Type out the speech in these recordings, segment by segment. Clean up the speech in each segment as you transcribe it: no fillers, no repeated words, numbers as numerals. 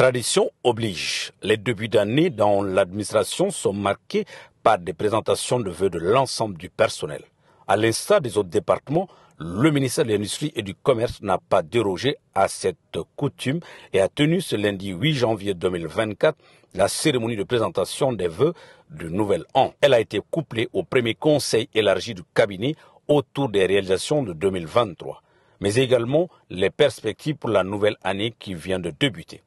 Tradition oblige. Les débuts d'année dans l'administration sont marqués par des présentations de vœux de l'ensemble du personnel. À l'instar des autres départements, le ministère de l'Industrie et du Commerce n'a pas dérogé à cette coutume et a tenu ce lundi 8 janvier 2024 la cérémonie de présentation des vœux du nouvel an. Elle a été couplée au premier conseil élargi du cabinet autour des réalisations de 2023, mais également les perspectives pour la nouvelle année qui vient de débuter.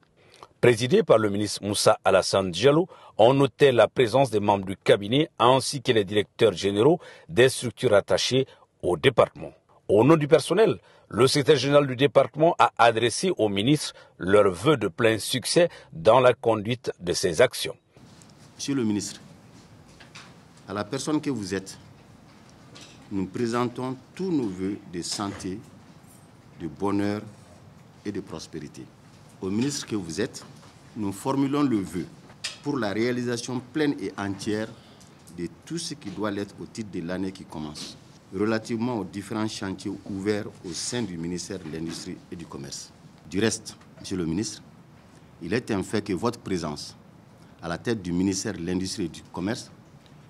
Présidé par le ministre Moussa Alassane Diallo, on notait la présence des membres du cabinet ainsi que les directeurs généraux des structures attachées au département. Au nom du personnel, le secrétaire général du département a adressé au ministre leurs vœux de plein succès dans la conduite de ses actions. Monsieur le ministre, à la personne que vous êtes, nous présentons tous nos vœux de santé, de bonheur et de prospérité. Au ministre que vous êtes, nous formulons le vœu pour la réalisation pleine et entière de tout ce qui doit l'être au titre de l'année qui commence, relativement aux différents chantiers ouverts au sein du ministère de l'Industrie et du Commerce. Du reste, Monsieur le ministre, il est un fait que votre présence à la tête du ministère de l'Industrie et du Commerce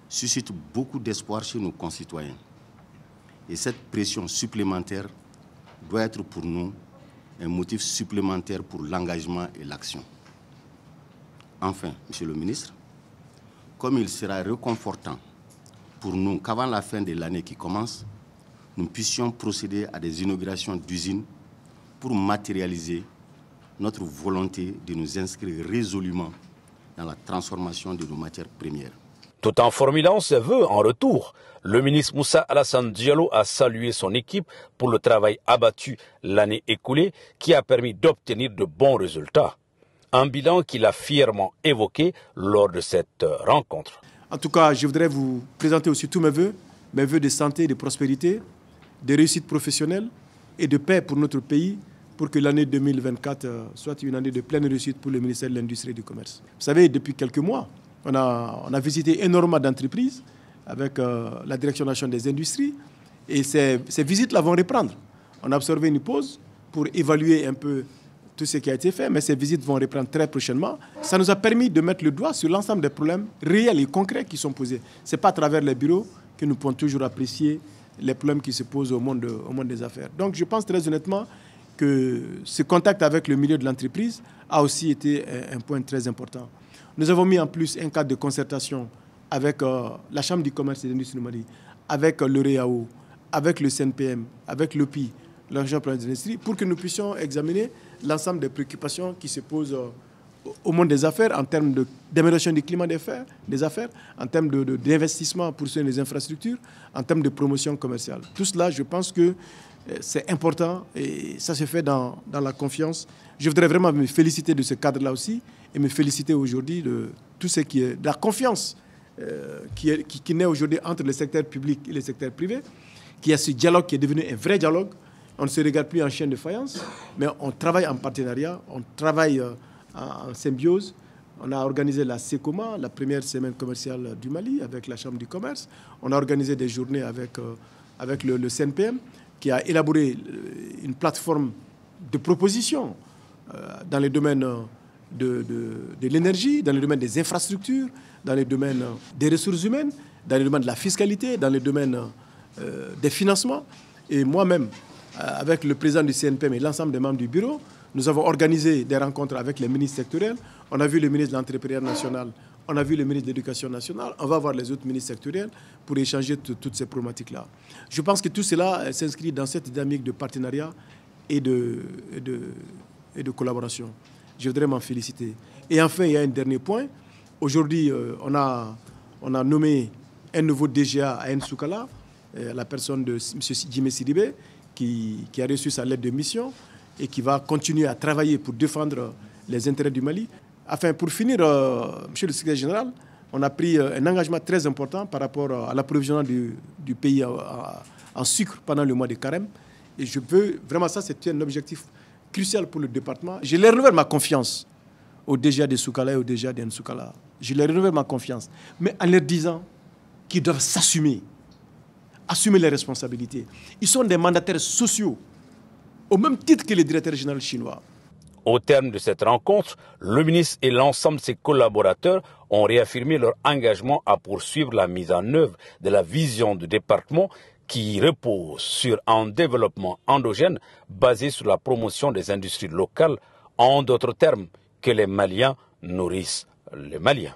suscite beaucoup d'espoir chez nos concitoyens. Et cette pression supplémentaire doit être pour nous un motif supplémentaire pour l'engagement et l'action. Enfin, Monsieur le ministre, comme il sera réconfortant pour nous qu'avant la fin de l'année qui commence, nous puissions procéder à des inaugurations d'usines pour matérialiser notre volonté de nous inscrire résolument dans la transformation de nos matières premières. Tout en formulant ses vœux en retour, le ministre Moussa Alassane Diallo a salué son équipe pour le travail abattu l'année écoulée qui a permis d'obtenir de bons résultats. Un bilan qu'il a fièrement évoqué lors de cette rencontre. En tout cas, je voudrais vous présenter aussi tous mes vœux de santé, de prospérité, de réussite professionnelle et de paix pour notre pays, pour que l'année 2024 soit une année de pleine réussite pour le ministère de l'Industrie et du Commerce. Vous savez, depuis quelques mois, on a visité énormément d'entreprises avec la Direction nationale des industries et ces visites-là vont reprendre. On a observé une pause pour évaluer un peu tout ce qui a été fait, mais ces visites vont reprendre très prochainement. Ça nous a permis de mettre le doigt sur l'ensemble des problèmes réels et concrets qui sont posés. Ce n'est pas à travers les bureaux que nous pouvons toujours apprécier les problèmes qui se posent au monde des affaires. Donc je pense très honnêtement que ce contact avec le milieu de l'entreprise a aussi été un point très important. Nous avons mis en plus un cadre de concertation avec la Chambre du commerce et de l'industrie du Mali, avec le REAO, avec le CNPM, avec l'OPI, l'Agence pour l'industrie, pour que nous puissions examiner l'ensemble des préoccupations qui se posent au monde des affaires en termes d'amélioration du climat des affaires, en termes d'investissement pour les infrastructures, en termes de promotion commerciale. Tout cela, je pense que c'est important et ça se fait dans la confiance. Je voudrais vraiment me féliciter de ce cadre-là aussi et me féliciter aujourd'hui de tout ce qui est de la confiance qui naît aujourd'hui entre le secteur public et le secteur privé, qui a ce dialogue qui est devenu un vrai dialogue. On ne se regarde plus en chien de faïence, mais on travaille en partenariat, on travaille en symbiose. On a organisé la SECOMA, la première semaine commerciale du Mali, avec la Chambre du commerce. On a organisé des journées avec le CNPM, qui a élaboré une plateforme de propositions dans les domaines de l'énergie, dans les domaines des infrastructures, dans les domaines des ressources humaines, dans les domaines de la fiscalité, dans les domaines des financements. Et moi-même, avec le président du CNPM et l'ensemble des membres du bureau, nous avons organisé des rencontres avec les ministres sectoriels. On a vu le ministre de l'Entrepreneuriat national, on a vu le ministre de l'Éducation nationale, on va voir les autres ministres sectoriels pour échanger toutes ces problématiques-là. Je pense que tout cela s'inscrit dans cette dynamique de partenariat et de collaboration. Je voudrais m'en féliciter. Et enfin, il y a un dernier point. Aujourd'hui, on a nommé un nouveau DGA à N'Soukala, la personne de M. Djimé Sidibé, qui a reçu sa lettre de mission et qui va continuer à travailler pour défendre les intérêts du Mali. Enfin, pour finir, Monsieur le secrétaire général, on a pris un engagement très important par rapport à l'approvisionnement du pays en sucre pendant le mois de Carême. Et je veux, vraiment ça, c'est un objectif crucial pour le département. Je leur renouvelle ma confiance au DGA de Soukala et au DGA de N'Soukala. Je leur renouvelle ma confiance, mais en leur disant qu'ils doivent s'assumer, assumer les responsabilités. Ils sont des mandataires sociaux, au même titre que les directeurs généraux chinois. Au terme de cette rencontre, le ministre et l'ensemble de ses collaborateurs ont réaffirmé leur engagement à poursuivre la mise en œuvre de la vision du département qui repose sur un développement endogène basé sur la promotion des industries locales, en d'autres termes, que les Maliens nourrissent les Maliens.